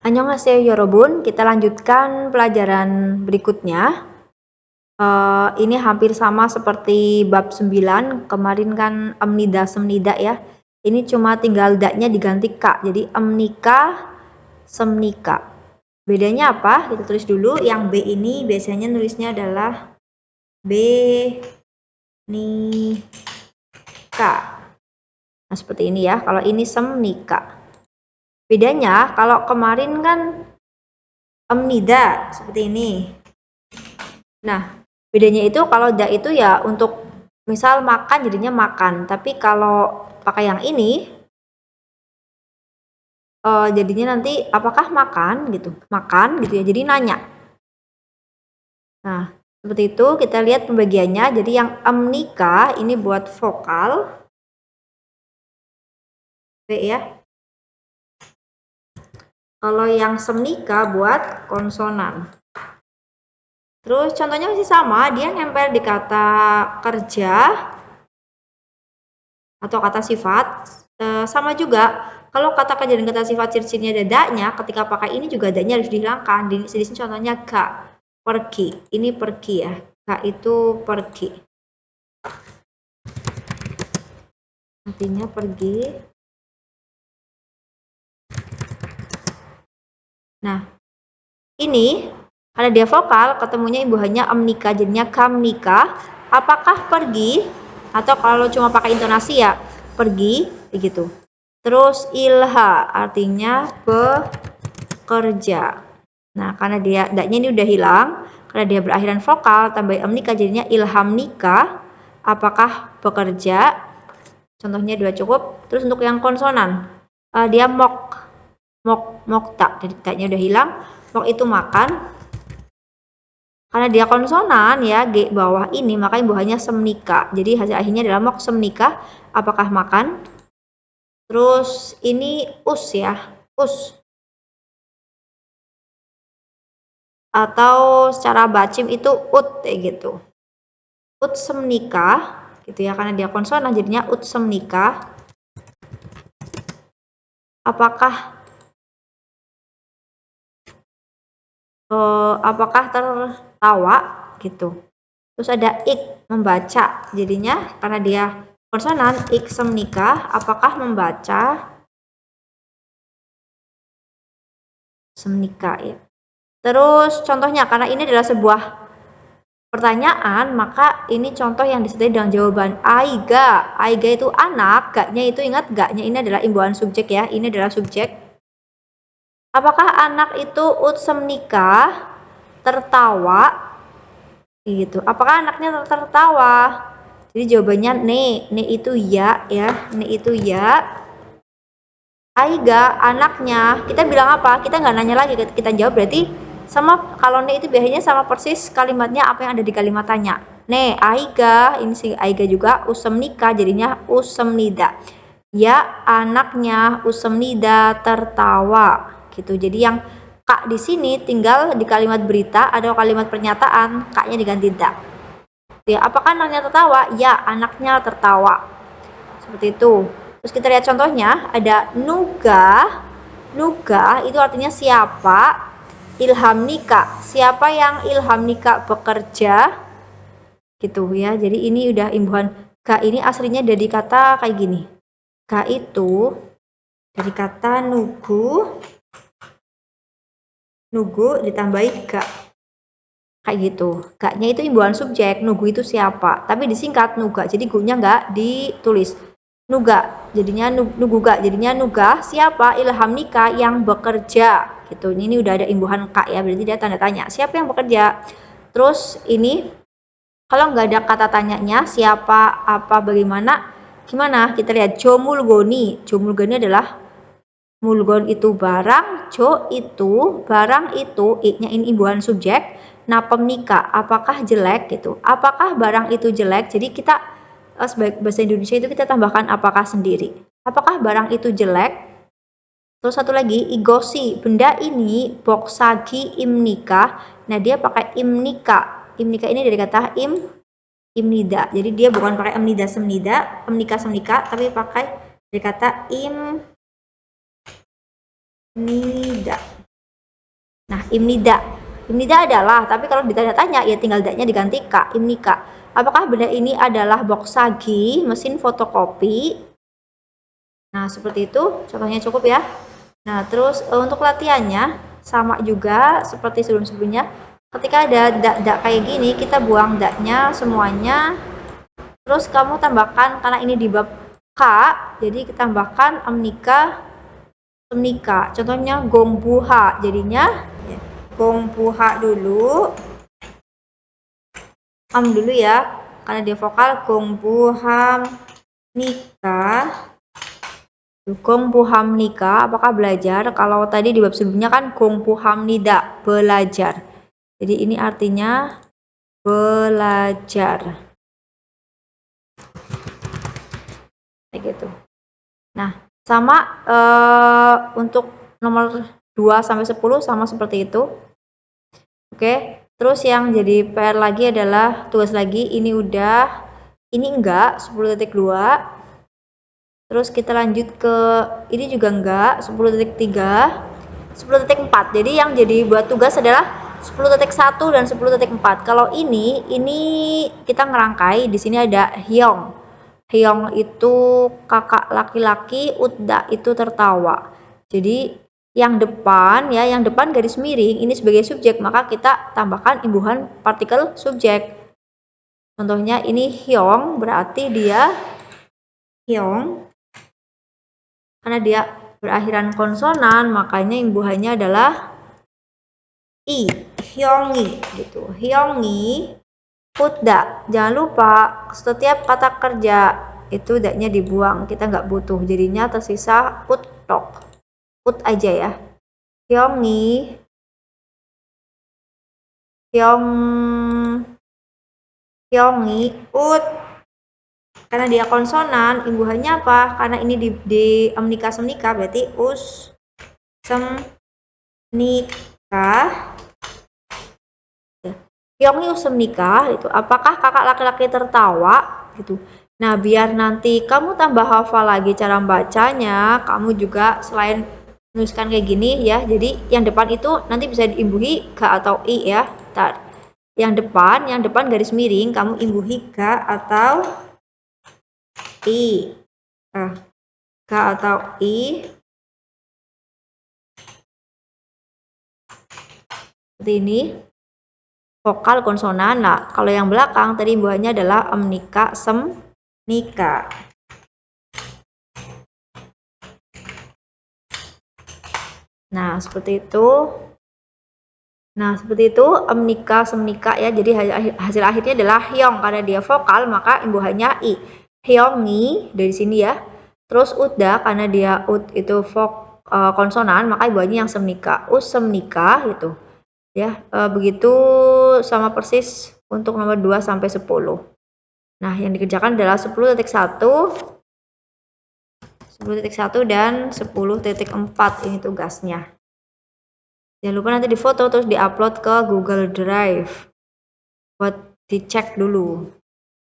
Annyeonghaseyo yorobun, kita lanjutkan pelajaran berikutnya. Ini hampir sama seperti bab 9, kemarin kan amnida semnida ya. Ini cuma tinggal daknya diganti ka, jadi amnika semnika. Bedanya apa? Kita tulis dulu, yang B ini biasanya nulisnya adalah B ni ka. Nah, seperti ini ya, kalau ini semnika. Bedanya kalau kemarin kan amnida seperti ini. Nah, bedanya itu kalau da itu ya untuk misal makan jadinya makan, tapi kalau pakai yang ini jadinya nanti apakah makan gitu, ya, jadi nanya. Nah, seperti itu kita lihat pembagiannya. Jadi yang amnika ini buat vokal, B ya. Kalau yang semnika buat konsonan. Terus contohnya masih sama, dia nempel di kata kerja atau kata sifat. Sama juga, kalau kata kerja dan kata sifat ciri-cirinya ada daknya, ketika pakai ini juga daknya harus dihilangkan. Di sini contohnya ga, pergi. Ini pergi ya, ga itu pergi. Artinya pergi. Nah, ini karena dia vokal, ketemunya imbuhannya amnika, jadinya kamnika. Apakah pergi? Atau kalau cuma pakai intonasi ya pergi, begitu. Terus ilha artinya bekerja. Nah, karena dia daknya ini udah hilang, karena dia berakhiran vokal tambah amnika jadinya ilhamnika. Apakah bekerja? Contohnya dua cukup. Terus untuk yang konsonan, dia mokta, jadi daknya udah hilang. Mok itu makan. Karena dia konsonan ya, G bawah ini, maka imbuhannya semnika. Jadi hasil akhirnya adalah mok semnika. Apakah makan? Terus ini us ya, us. Atau secara bacim itu ut kayak gitu. Ut semnika gitu ya, karena dia konsonan jadinya ut semnika. Apakah tertawa gitu. Terus ada ik membaca, jadinya karena dia konsonan ik semnika, apakah membaca? Semnika ya. Terus contohnya, karena ini adalah sebuah pertanyaan, maka ini contoh yang disertai dengan jawaban aiga. Aiga itu anak, gaknya itu ingat gaknya ini adalah imbuhan subjek ya. Ini adalah subjek. Apakah anak itu utsemnika tertawa? Gitu. Apakah anaknya tertawa? Jadi jawabannya ne itu ya, ne itu ya. Aiga anaknya, kita bilang apa? Kita nggak nanya lagi, kita jawab berarti sama. Kalau ne itu biasanya sama persis kalimatnya apa yang ada di kalimat tanya. Ne aiga, ini si aiga juga usemnika jadinya usemnida. Ya anaknya usemnida tertawa gitu. Jadi yang kak di sini tinggal di kalimat berita ada kalimat pernyataan, kaknya diganti da. Ya, apakah anaknya tertawa? Ya, anaknya tertawa. Seperti itu. Terus kita lihat contohnya, ada nuga. Nuga itu artinya siapa? Ilhamnika. Siapa yang ilhamnika bekerja? Gitu ya. Jadi ini udah imbuhan ga ini aslinya dari kata kayak gini. Ga itu dari kata nugu. Nugu ditambahi ga. Kayak gitu. Gaknya itu imbuhan subjek, nugu itu siapa. Tapi disingkat nuga. Jadi gu-nya nggak ditulis. Nuga, jadinya nuguga, jadinya nuga siapa? Ilhamnika yang bekerja gitu. Ini udah ada imbuhan ka ya, berarti dia tanda tanya. Siapa yang bekerja? Terus ini kalau nggak ada kata tanyanya, siapa, apa, bagaimana, gimana? Kita lihat jomulgoni. Jomulgoni adalah mulgon itu barang, jo itu barang itu, i-nya ini imbuhan subjek. Nah, pemnika, apakah jelek gitu? Apakah barang itu jelek? Jadi kita sebagai bahasa Indonesia itu kita tambahkan apakah sendiri. Apakah barang itu jelek? Terus satu lagi, igosi, benda ini boksagi imnika. Nah, dia pakai imnika. Imnika ini dari kata imnida. Jadi dia bukan pakai emnida semnida, emnika semnika, tapi pakai dari kata imnida. Nah, imnida. Imnida adalah, tapi kalau ditanya-tanya ya tinggal daknya diganti ka, imnika. Apakah benda ini adalah boksagi, mesin fotokopi? Nah, seperti itu. Contohnya cukup ya. Nah, terus untuk latihannya sama juga seperti sebelum-sebelumnya. Ketika ada dak kayak gini, kita buang daknya semuanya. Terus kamu tambahkan, karena ini di bab K, jadi kita tambahkan emnika, semnika. Contohnya gongbuha, jadinya gongbuha dulu, dulu ya, karena dia vokal gongbuham nikah. Gongbuham nikah, apakah belajar? Kalau tadi di bab sebelumnya kan gongbuham nida, belajar. Jadi ini artinya belajar. Kayak gitu. Nah, sama untuk nomor 2 sampai 10 sama seperti itu. Oke, terus yang jadi PR lagi adalah tugas lagi, ini udah, ini enggak 10.2. Terus kita lanjut ke ini juga enggak 10.3, 10.4. Jadi yang jadi buat tugas adalah 10.1 dan 10.4. Kalau ini kita ngerangkai, di sini ada hyong. Hyong itu kakak laki-laki, Utda itu tertawa. Jadi yang depan ya, yang depan garis miring ini sebagai subjek, maka kita tambahkan imbuhan partikel subjek. Contohnya ini hyong, berarti dia hyong. Karena dia berakhiran konsonan, makanya imbuhannya adalah i, hyongi gitu. Hyongi, utda. Jangan lupa setiap kata kerja itu daknya dibuang, kita nggak butuh, jadinya tersisa uttok, ut aja ya. Hyongi, hyongi, ut. Karena dia konsonan, imbuhannya apa? Karena ini di emnika semnika, berarti us semnika. Hyongi us semnika itu. Apakah kakak laki-laki tertawa gitu? Nah, biar nanti kamu tambah hafal lagi cara bacanya, kamu juga selain menuliskan kayak gini ya, jadi yang depan itu nanti bisa diimbuhi ga atau i ya. Ntar. Yang depan garis miring, kamu imbuhi ga atau i. Ga atau i. Seperti ini. Vokal konsonan. Nah, kalau yang belakang tadi imbuhannya adalah emnika semnika. Nah, seperti itu. Nah, seperti itu emnika semnika ya. Jadi hasil akhirnya adalah hyong, karena dia vokal maka imbuhannya i. Hyongi dari sini ya. Terus utda karena dia ut itu konsonan maka imbuhannya yang semnika. Us semnika gitu. Ya, begitu sama persis untuk nomor 2 sampai 10. Nah, yang dikerjakan adalah 10.1, 10.1 dan 10.4 ini tugasnya. Jangan lupa nanti difoto terus diupload ke Google Drive buat dicek dulu.